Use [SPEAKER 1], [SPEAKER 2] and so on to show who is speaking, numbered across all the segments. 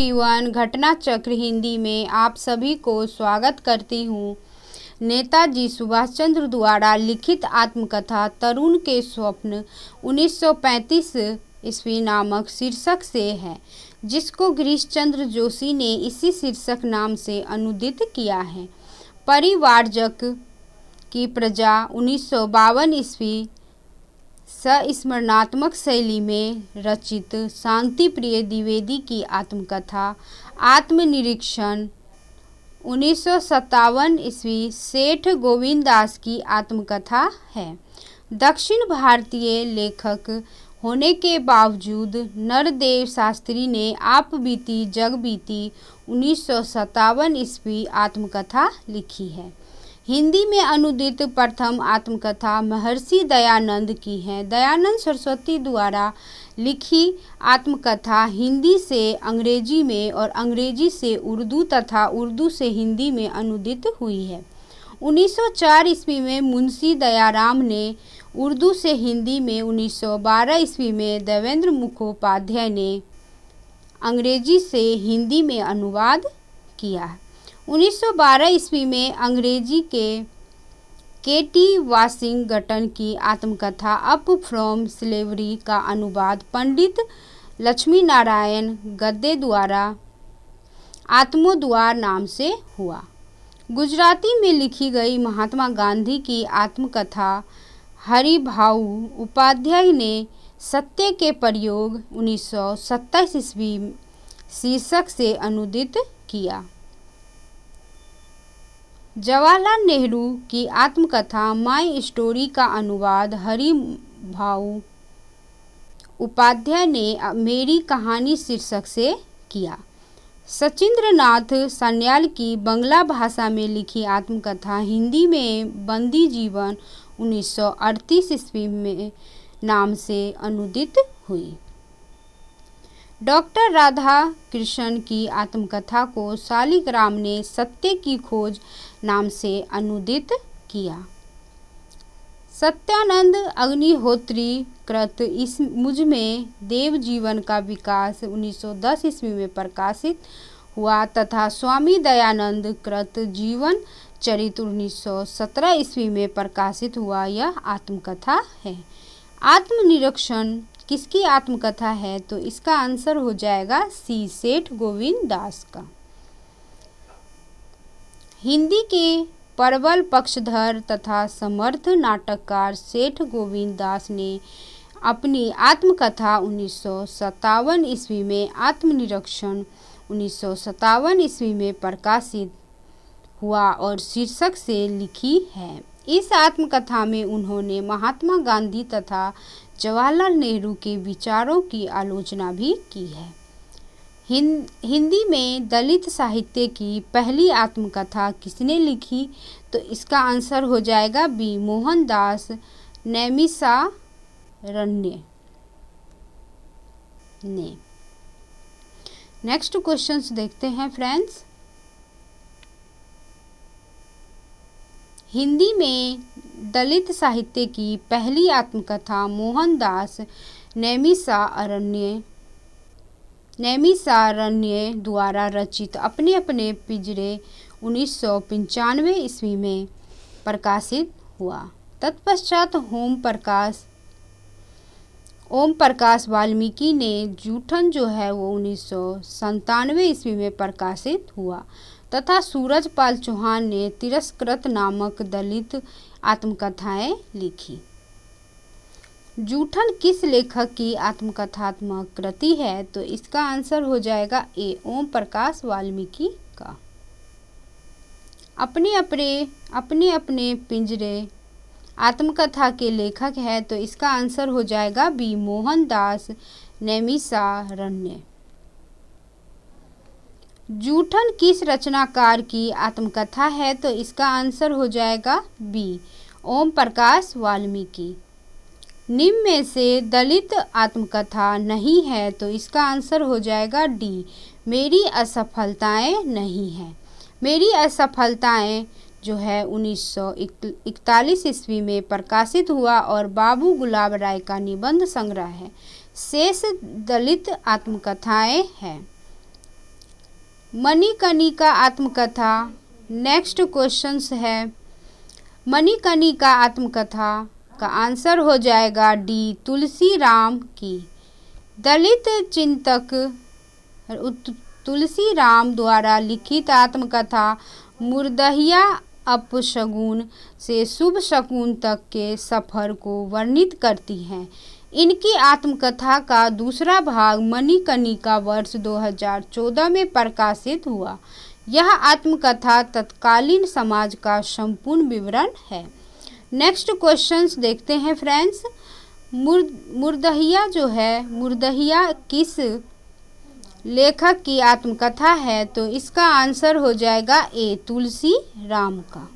[SPEAKER 1] Everyone, घटना चक्र हिंदी में आप सभी को स्वागत करती हूँ। नेताजी सुभाष चंद्र द्वारा लिखित आत्मकथा तरुण के स्वप्न 1935 ईस्वी नामक शीर्षक से है, जिसको गिरीश चंद्र जोशी ने इसी शीर्षक नाम से अनुदित किया है। परिवारजक की प्रजा 1952 ईस्वी संस्मरणात्मक शैली में रचित शांति प्रिय द्विवेदी की आत्मकथा आत्मनिरीक्षण 1957 ईस्वी सेठ गोविंद दास की आत्मकथा है। दक्षिण भारतीय लेखक होने के बावजूद नरदेव शास्त्री ने आप बीती जग बीती 1957 ईस्वी आत्मकथा लिखी है। हिंदी में अनुदित प्रथम आत्मकथा महर्षि दयानंद की है। दयानंद सरस्वती द्वारा लिखी आत्मकथा हिंदी से अंग्रेजी में और अंग्रेजी से उर्दू तथा उर्दू से हिंदी में अनुदित हुई है। 1904 ईस्वी में मुंशी दयाराम ने उर्दू से हिंदी में, 1912 ईस्वी में देवेंद्र मुखोपाध्याय ने अंग्रेजी से हिंदी में अनुवाद किया है। 1912 ईस्वी में अंग्रेजी के टी वाशिंगटन की आत्मकथा अप फ्रॉम स्लेवरी का अनुवाद पंडित लक्ष्मी नारायण गद्दे द्वारा आत्मोद्वार नाम से हुआ। गुजराती में लिखी गई महात्मा गांधी की आत्मकथा हरिभाऊ उपाध्याय ने सत्य के प्रयोग 1927 ईस्वी शीर्षक से अनुदित किया। जवाहरलाल नेहरू की आत्मकथा माई स्टोरी का अनुवाद हरिभाऊ उपाध्याय ने मेरी कहानी शीर्षक से किया। सचिंद्रनाथ सान्याल की बंगला भाषा में लिखी आत्मकथा हिंदी में बंदी जीवन 1938 ईस्वी में नाम से अनुदित हुई। डॉक्टर राधा कृष्ण की आत्मकथा को शालिग्राम ने सत्य की खोज नाम से अनुदित किया। सत्यानंद अग्निहोत्री कृत इस मुझ में देव जीवन का विकास 1910 ईस्वी में प्रकाशित हुआ तथा स्वामी दयानंद कृत जीवन चरित्र 1917 ईस्वी में प्रकाशित हुआ। यह आत्मकथा है। आत्मनिरीक्षण किसकी आत्मकथा है? तो इसका आंसर हो जाएगा सी, सेठ गोविंद दास का। हिंदी के प्रबल पक्षधर तथा समर्थ नाटककार सेठ गोविंद दास ने अपनी आत्मकथा 1957 ईस्वी में आत्मनिरीक्षण 1957 ईस्वी में प्रकाशित हुआ और शीर्षक से लिखी है। इस आत्मकथा में उन्होंने महात्मा गांधी तथा जवाहरलाल नेहरू के विचारों की आलोचना भी की है। हिंदी में दलित साहित्य की पहली आत्मकथा किसने लिखी? तो इसका आंसर हो जाएगा बी, मोहनदास नैमिषारण्य ने। नेक्स्ट क्वेश्चंस देखते हैं फ्रेंड्स। हिंदी में दलित साहित्य की पहली आत्मकथा मोहनदास नैमिषारण्य द्वारा रचित अपने अपने पिंजरे 1995 ईस्वी में प्रकाशित हुआ। तत्पश्चात ओम प्रकाश वाल्मीकि ने जूठन जो है वो 1997 ईस्वी में प्रकाशित हुआ तथा सूरजपाल चौहान ने तिरस्कृत नामक दलित आत्मकथाएं लिखी। जूठन किस लेखक की आत्मकथात्मक कृति है? तो इसका आंसर हो जाएगा ए, ओम प्रकाश वाल्मीकि का। अपने अपने पिंजरे आत्मकथा के लेखक है तो इसका आंसर हो जाएगा बी, मोहनदास नैमिषारण्य। जूठन किस रचनाकार की आत्मकथा है? तो इसका आंसर हो जाएगा बी, ओम प्रकाश वाल्मीकि। निम्न में से दलित आत्मकथा नहीं है तो इसका आंसर हो जाएगा डी, मेरी असफलताएं नहीं है। मेरी असफलताएं जो है 1941 ईस्वी में प्रकाशित हुआ और बाबू गुलाब राय का निबंध संग्रह है। शेष दलित आत्मकथाएं हैं। मणिकर्णिका आत्मकथा। नेक्स्ट क्वेश्चंस है मणिकर्णिका आत्मकथा का आंसर हो जाएगा डी, तुलसी राम की। दलित चिंतक तुलसी राम द्वारा लिखित आत्मकथा मुर्दहिया अपशगुन से शुभ शकुन तक के सफर को वर्णित करती हैं। इनकी आत्मकथा का दूसरा भाग मणिकर्णिका वर्ष 2014 में प्रकाशित हुआ। यह आत्मकथा तत्कालीन समाज का संपूर्ण विवरण है। नेक्स्ट क्वेश्चंस देखते हैं फ्रेंड्स। मुर्दहिया जो है, मुर्दहिया किस लेखक की आत्मकथा है? तो इसका आंसर हो जाएगा ए, तुलसी राम का।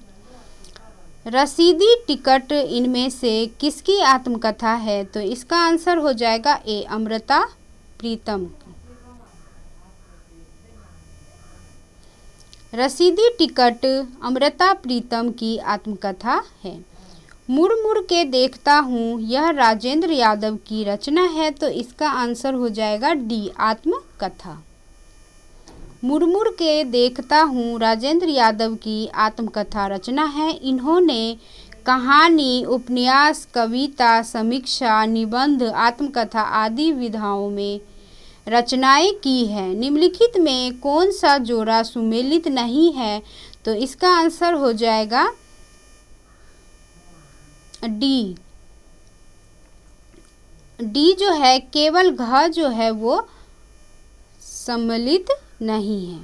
[SPEAKER 1] रसीदी टिकट इनमें से किसकी आत्मकथा है? तो इसका आंसर हो जाएगा ए, अमृता प्रीतम की। रसीदी टिकट अमृता प्रीतम की आत्मकथा है। मुड़ मुड़ के देखता हूँ यह राजेंद्र यादव की रचना है, तो इसका आंसर हो जाएगा डी, आत्मकथा। मुड़ मुड़ के देखता हूँ राजेंद्र यादव की आत्मकथा रचना है। इन्होंने कहानी, उपन्यास, कविता, समीक्षा, निबंध, आत्मकथा आदि विधाओं में रचनाएं की है। निम्नलिखित में कौन सा जोड़ा सुमेलित नहीं है? तो इसका आंसर हो जाएगा डी। डी जो है, केवल घ जो है वो सम्मिलित नहीं है।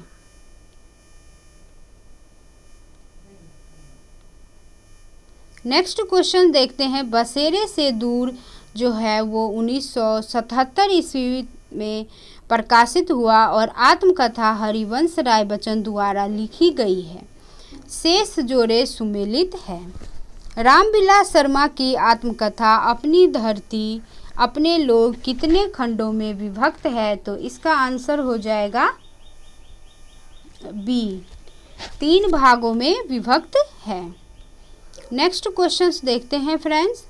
[SPEAKER 1] नेक्स्ट क्वेश्चन देखते हैं। बसेरे से दूर जो है वो 1977 ईस्वी में प्रकाशित हुआ और आत्मकथा हरिवंश राय बच्चन द्वारा लिखी गई है। शेष जोड़े सुमेलित है। रामविलास शर्मा की आत्मकथा अपनी धरती अपने लोग कितने खंडों में विभक्त है? तो इसका आंसर हो जाएगा बी, 3 भागों में विभक्त है। नेक्स्ट क्वेश्चंस देखते हैं फ्रेंड्स।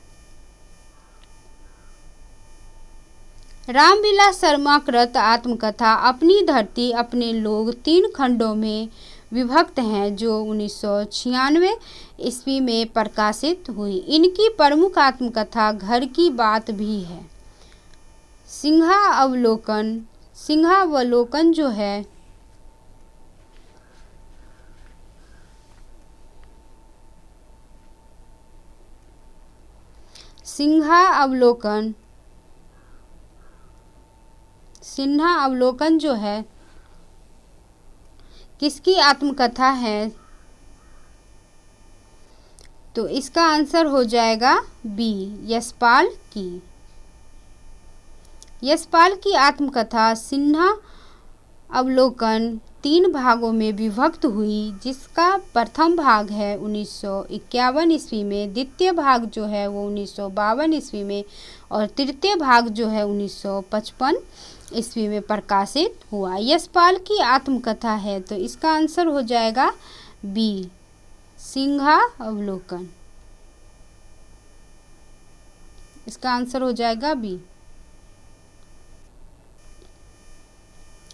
[SPEAKER 1] रामविलास शर्मा कृत आत्मकथा अपनी धरती अपने लोग 3 खंडों में विभक्त हैं, जो 1996 ईस्वी में प्रकाशित हुई। इनकी प्रमुख आत्मकथा घर की बात भी है। सिंहावलोकन जो है सिंहावलोकन जो है किसकी आत्मकथा है? तो इसका आंसर हो जाएगा बी, यशपाल की। यशपाल की आत्मकथा सिंहावलोकन 3 भागों में विभक्त हुई, जिसका प्रथम भाग है 1951 ईस्वी में, द्वितीय भाग जो है वो 1952 ईस्वी में और तृतीय भाग जो है 1955 ईस्वी में प्रकाशित हुआ। यशपाल की आत्मकथा है, तो इसका आंसर हो जाएगा बी, सिंहावलोकन। इसका आंसर हो जाएगा बी।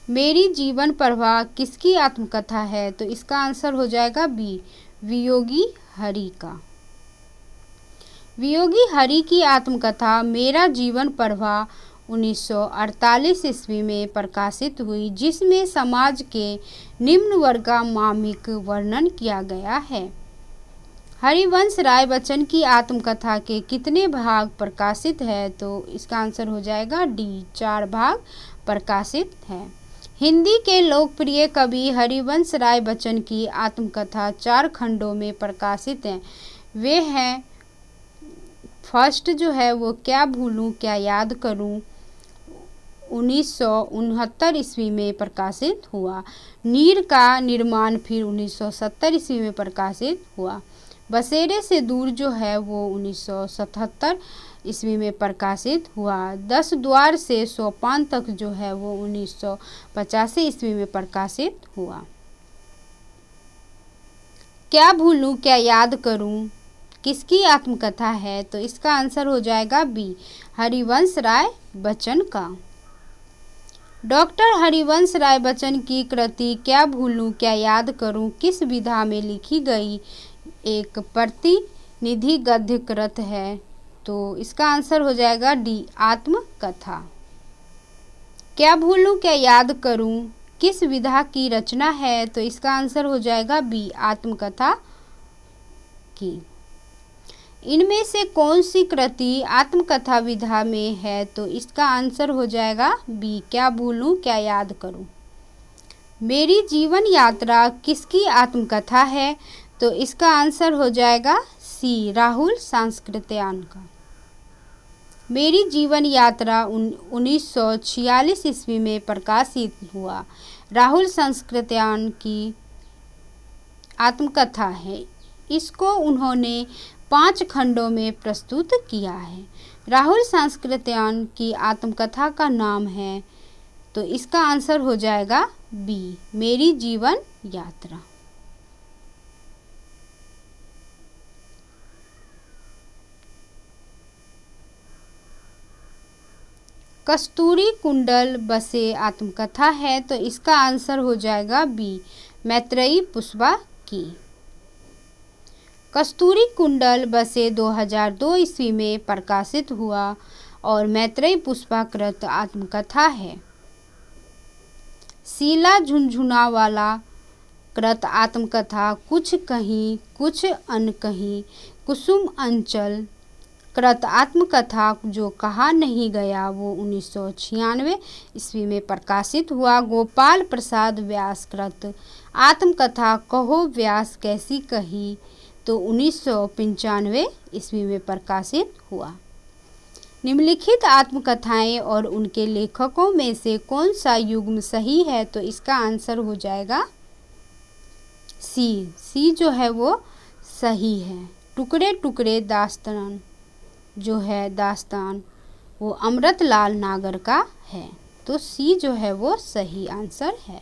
[SPEAKER 1] मेरी जीवन प्रवाह किसकी आत्मकथा है? तो इसका आंसर हो जाएगा बी, वियोगी हरि का। वियोगी हरि की आत्मकथा मेरा जीवन प्रवाह 1948 ईस्वी में प्रकाशित हुई, जिसमें समाज के निम्न वर्ग का मार्मिक वर्णन किया गया है। हरिवंश राय बच्चन की आत्मकथा के कितने भाग प्रकाशित है? तो इसका आंसर हो जाएगा डी, 4 भाग प्रकाशित है। हिंदी के लोकप्रिय कवि हरिवंश राय बच्चन की आत्मकथा 4 खंडों में प्रकाशित हैं। वे हैं, फर्स्ट जो है वो क्या भूलूं क्या याद करूं, 1969 ईस्वी में प्रकाशित हुआ। नीर का निर्माण फिर 1970 ईस्वी में प्रकाशित हुआ। बसेरे से दूर जो है वो 1977 ईस्वी में प्रकाशित हुआ। 10 द्वार से सोपान तक जो है वो 1985 ईस्वी में प्रकाशित हुआ। क्या भूलूं क्या याद करूं किसकी आत्मकथा है? तो इसका आंसर हो जाएगा बी, हरिवंश राय बच्चन का। डॉक्टर हरिवंश राय बच्चन की कृति क्या भूलूं क्या याद करूं किस विधा में लिखी गई एक प्रतिनिधि गद्य कृत है? तो इसका आंसर हो जाएगा डी, आत्मकथा। क्या भूलूं क्या याद करूं किस विधा की रचना है? तो इसका आंसर हो जाएगा बी, आत्मकथा की। इनमें से कौन सी कृति आत्मकथा विधा में है? तो इसका आंसर हो जाएगा बी, क्या भूलूं क्या याद करूं। मेरी जीवन यात्रा किसकी आत्मकथा है? तो इसका आंसर हो जाएगा सी, राहुल सांकृत्यायन का। मेरी जीवन यात्रा 1946 ईस्वी में प्रकाशित हुआ। राहुल सांकृत्यायन की आत्मकथा है। इसको उन्होंने 5 खंडों में प्रस्तुत किया है। राहुल सांकृत्यायन की आत्मकथा का नाम है, तो इसका आंसर हो जाएगा बी, मेरी जीवन यात्रा। कस्तूरी कुंडल बसे आत्मकथा है, तो इसका आंसर हो जाएगा बी, मैत्रेयी पुष्पा की। कस्तूरी कुंडल बसे 2002 ईस्वी में प्रकाशित हुआ और मैत्रेयी पुष्पा कृत आत्मकथा है। शीला झुनझुनवाला कृत आत्मकथा कुछ कहीं कुछ अन कहीं, कुसुम अंचल कृत आत्मकथा जो कहा नहीं गया वो 1996 ईस्वी में प्रकाशित हुआ। गोपाल प्रसाद व्यास कृत आत्मकथा कहो व्यास कैसी कही, तो 1995 ईस्वी में प्रकाशित हुआ। निम्नलिखित आत्मकथाएं और उनके लेखकों में से कौन सा युग्म सही है? तो इसका आंसर हो जाएगा सी जो है वो सही है। टुकड़े टुकड़े दास्तान जो है दास्तान वो अमृतलाल नागर का है, तो सी जो है वो सही आंसर है।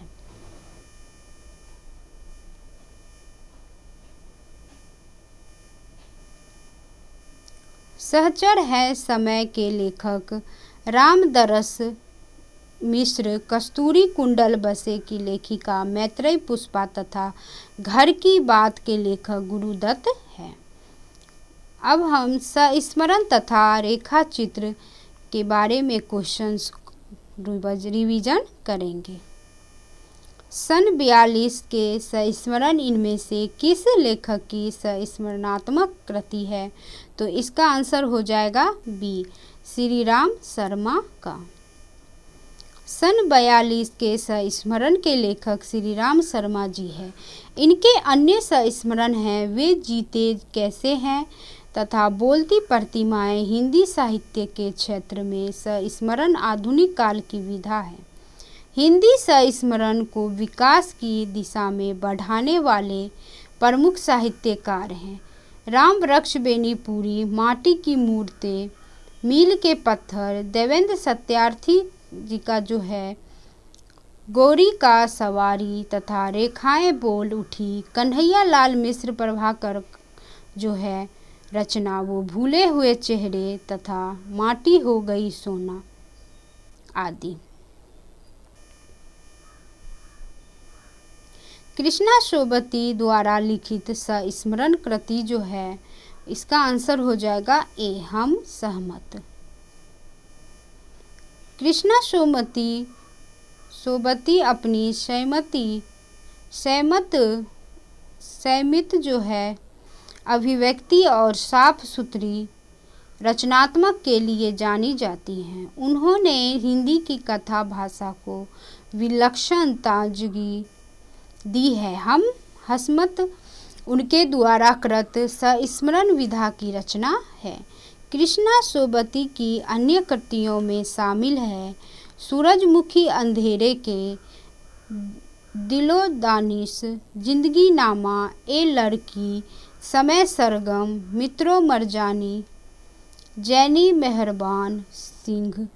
[SPEAKER 1] सहचर है समय के लेखक रामदरस मिश्र, कस्तूरी कुंडल बसे की लेखिका मैत्रेयी पुष्पा तथा घर की बात के लेखक गुरुदत्त है। अब हम संस्मरण तथा रेखा चित्र के बारे में क्वेश्चंस रिवीजन करेंगे। सन 42 के संस्मरण इनमें से किस लेखक की संस्मरणात्मक कृति है? तो इसका आंसर हो जाएगा बी, श्री राम शर्मा का। सन 42 के संस्मरण के लेखक श्री राम शर्मा जी हैं। इनके अन्य संस्मरण हैं वे जीते कैसे हैं तथा बोलती प्रतिमाएं हिंदी साहित्य के क्षेत्र में संस्मरण आधुनिक काल की विधा है। हिंदी संस्मरण को विकास की दिशा में बढ़ाने वाले प्रमुख साहित्यकार हैं। राम वृक्ष बेनीपुरी, माटी की मूर्तें, मील के पत्थर, देवेंद्र सत्यार्थी जी का जो है गौरी का सवारी तथा रेखाएं बोल उठी, कन्हैया लाल मिश्र प्रभाकर जो है रचना वो भूले हुए चेहरे तथा माटी हो गई सोना आदि। कृष्णा सोबती द्वारा लिखित संस्मरण कृति जो है इसका आंसर हो जाएगा ए, हम सहमत। कृष्णा सोबती अपनी संयमित जो है अभिव्यक्ति और साफ सुथरी रचनात्मक के लिए जानी जाती हैं। उन्होंने हिंदी की कथा भाषा को विलक्षण ताजगी दी है। हम हसमत उनके द्वारा कृत संस्मरण विधा की रचना है। कृष्णा सोबती की अन्य कृतियों में शामिल है सूरजमुखी अंधेरे के, दिलो दानिश, जिंदगी नामा, ए लड़की, समय सरगम, मित्रों मरजानी, जैनी मेहरबान सिंह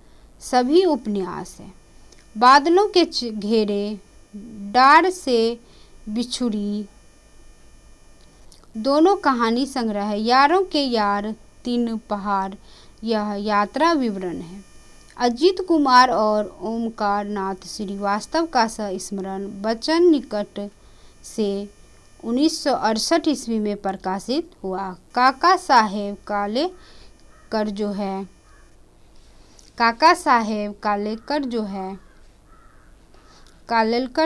[SPEAKER 1] सभी उपन्यास है। बादलों के घेरे, डार से बिछुड़ी दोनों कहानी संग्रह है। यारों के यार, तीन पहाड़ यह यात्रा विवरण है। अजीत कुमार और ओमकार नाथ श्रीवास्तव का संस्मरण बच्चन निकट से 1968 ईस्वी में प्रकाशित हुआ। काका साहेब कालेकर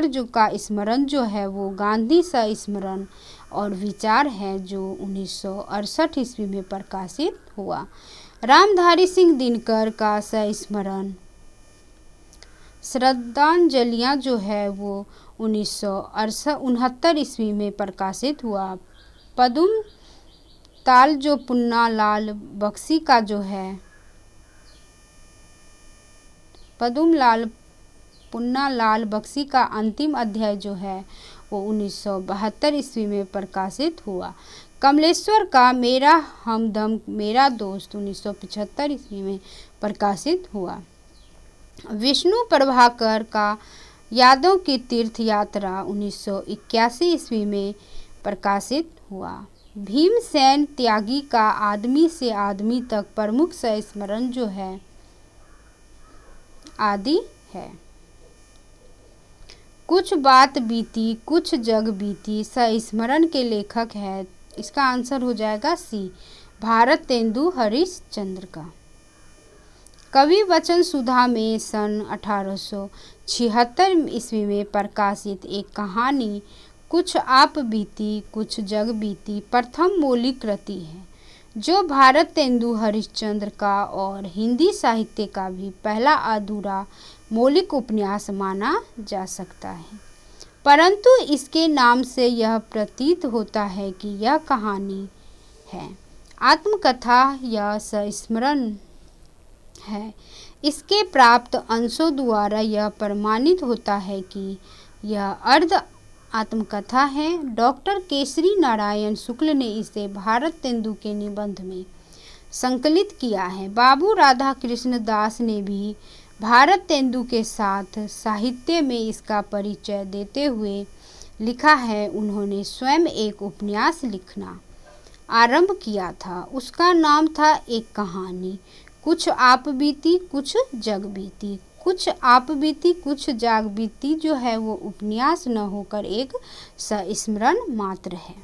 [SPEAKER 1] जो का स्मरण जो है वो गांधी संस्मरण और विचार है जो 1968 ईस्वी में प्रकाशित हुआ। रामधारी सिंह दिनकर का संस्मरण श्रद्धांजलियाँ जो है वो 1969 ईस्वी में प्रकाशित हुआ। पदुम ताल जो पुन्नालाल बख्शी का जो है पुन्नालाल बख्शी का अंतिम अध्याय जो है वो 1972 ईस्वी में प्रकाशित हुआ। कमलेश्वर का मेरा हमदम मेरा दोस्त 1975 ईस्वी में प्रकाशित हुआ। विष्णु प्रभाकर का यादों की तीर्थ यात्रा 1981 ईस्वी में प्रकाशित हुआ। भीमसेन त्यागी का आदमी से आदमी तक प्रमुख संस्मरण जो है आदि है। कुछ बात बीती कुछ जग बीती संस्मरण के लेखक है, इसका आंसर हो जाएगा सी, भारतेंदु हरिश्चंद्र का। कवि वचन सुधा में सन 1876 ईस्वी में प्रकाशित एक कहानी कुछ आप बीती कुछ जग बीती प्रथम मौलिक कृति है, जो भारतेंदु हरिश्चंद्र का और हिंदी साहित्य का भी पहला अधूरा मौलिक उपन्यास माना जा सकता है, परंतु इसके नाम से यह प्रतीत होता है कि यह कहानी है, आत्मकथा या संस्मरण है। इसके प्राप्त अंशों द्वारा यह प्रमाणित होता है कि यह अर्ध आत्मकथा है। डॉक्टर केसरी नारायण शुक्ल ने इसे भारतेंदु के निबंध में संकलित किया है। बाबू राधाकृष्ण दास ने भी भारतेंदु के साथ साहित्य में इसका परिचय देते हुए लिखा है। उन्होंने स्वयं एक उपन्यास लिखना आरंभ किया था, उसका नाम था एक कहानी, कुछ आप बीती कुछ जग बीती। कुछ आप बीती कुछ जाग बीती जो है वो उपन्यास न होकर एक संस्मरण मात्र है।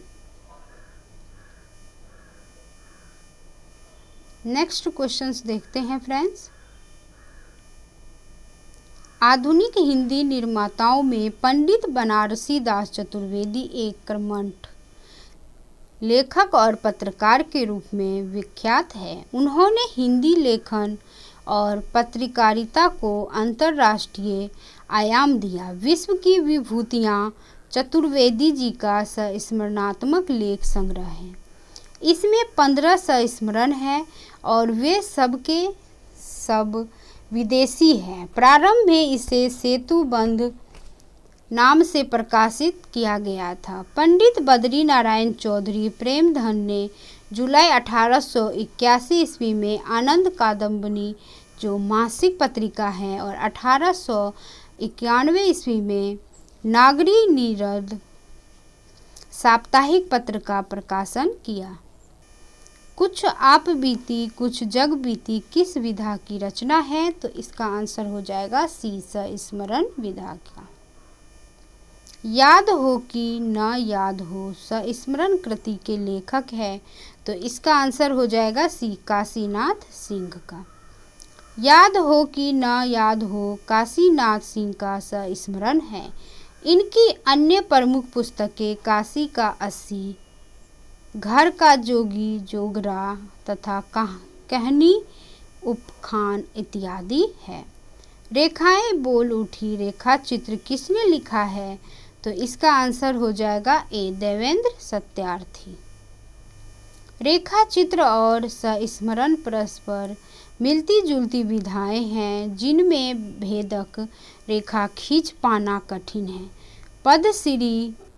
[SPEAKER 1] नेक्स्ट क्वेश्चंस देखते हैं फ्रेंड्स। आधुनिक हिंदी निर्माताओं में पंडित बनारसी दास चतुर्वेदी एक कर्मठ लेखक और पत्रकार के रूप में विख्यात है। उन्होंने हिंदी लेखन और पत्रकारिता को अंतर्राष्ट्रीय आयाम दिया। विश्व की विभूतियाँ चतुर्वेदी जी का संस्मरणात्मक लेख संग्रह है। इसमें 15 संस्मरण हैं और वे सबके सब विदेशी हैं। प्रारंभ में इसे सेतुबंध नाम से प्रकाशित किया गया था। पंडित बद्री नारायण चौधरी प्रेमधन ने जुलाई 1881 ईस्वी में आनंद कादम्बनी जो मासिक पत्रिका है और 1891 ईस्वी में नागरी नीरद साप्ताहिक पत्र का प्रकाशन किया। कुछ आप बीती कुछ जग बीती किस विधा की रचना है? तो इसका आंसर हो जाएगा सी, संस्मरण विधा का। याद हो कि न याद हो संस्मरण कृति के लेखक है, तो इसका आंसर हो जाएगा सी, काशीनाथ सिंह का। याद हो कि न याद हो काशीनाथ सिंह का संस्मरण है। इनकी अन्य प्रमुख पुस्तकें काशी का 80, घर का जोगी जोगरा तथा कहनी उपखान इत्यादि है। रेखाएं बोल उठी रेखा चित्र किसने लिखा है? तो इसका आंसर हो जाएगा ए, देवेंद्र सत्यार्थी। रेखा चित्र और संस्मरण परस्पर मिलती जुलती विधाएं हैं, जिनमें भेदक रेखा खींच पाना कठिन है। पद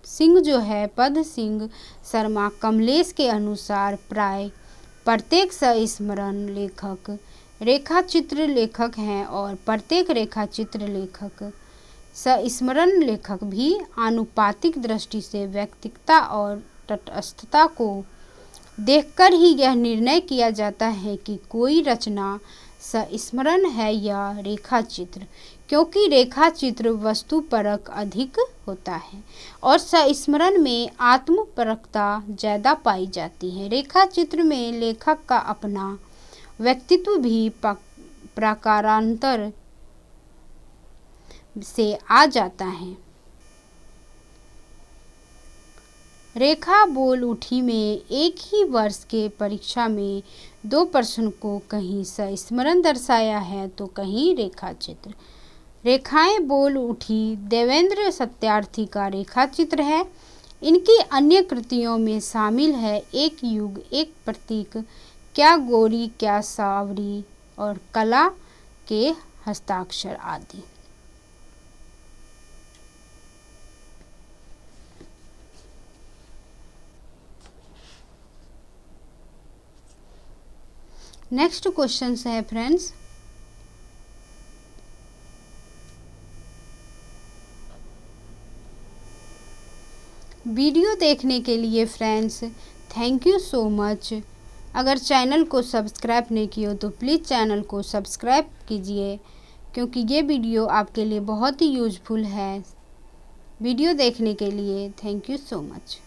[SPEAKER 1] सिंह शर्मा कमलेश के अनुसार प्राय प्रत्येक संस्मरण लेखक रेखा चित्र लेखक हैं और प्रत्येक रेखा चित्र लेखक संस्मरण लेखक भी आनुपातिक दृष्टि से व्यक्तिगता और तटस्थता को देखकर ही यह निर्णय किया जाता है कि कोई रचना संस्मरण है या रेखा चित्र, क्योंकि रेखा चित्र वस्तुपरक अधिक होता है और संस्मरण में आत्मपरकता ज़्यादा पाई जाती है। रेखा चित्र में लेखक का अपना व्यक्तित्व भी प्रकारांतर से आ जाता है। रेखा बोल उठी में एक ही वर्ष के परीक्षा में 2 प्रश्न को कहीं संस्मरण दर्शाया है तो कहीं रेखा चित्र। रेखाएं बोल उठी देवेंद्र सत्यार्थी का रेखा चित्र है। इनकी अन्य कृतियों में शामिल है एक युग एक प्रतीक, क्या गोरी क्या सावरी और कला के हस्ताक्षर आदि। नेक्स्ट क्वेश्चन है फ्रेंड्स, वीडियो देखने के लिए friends thank you so much. अगर चैनल को सब्सक्राइब नहीं किया हो तो प्लीज़ चैनल को सब्सक्राइब कीजिए, क्योंकि ये वीडियो आपके लिए बहुत ही यूजफुल है। वीडियो देखने के लिए थैंक यू सो मच।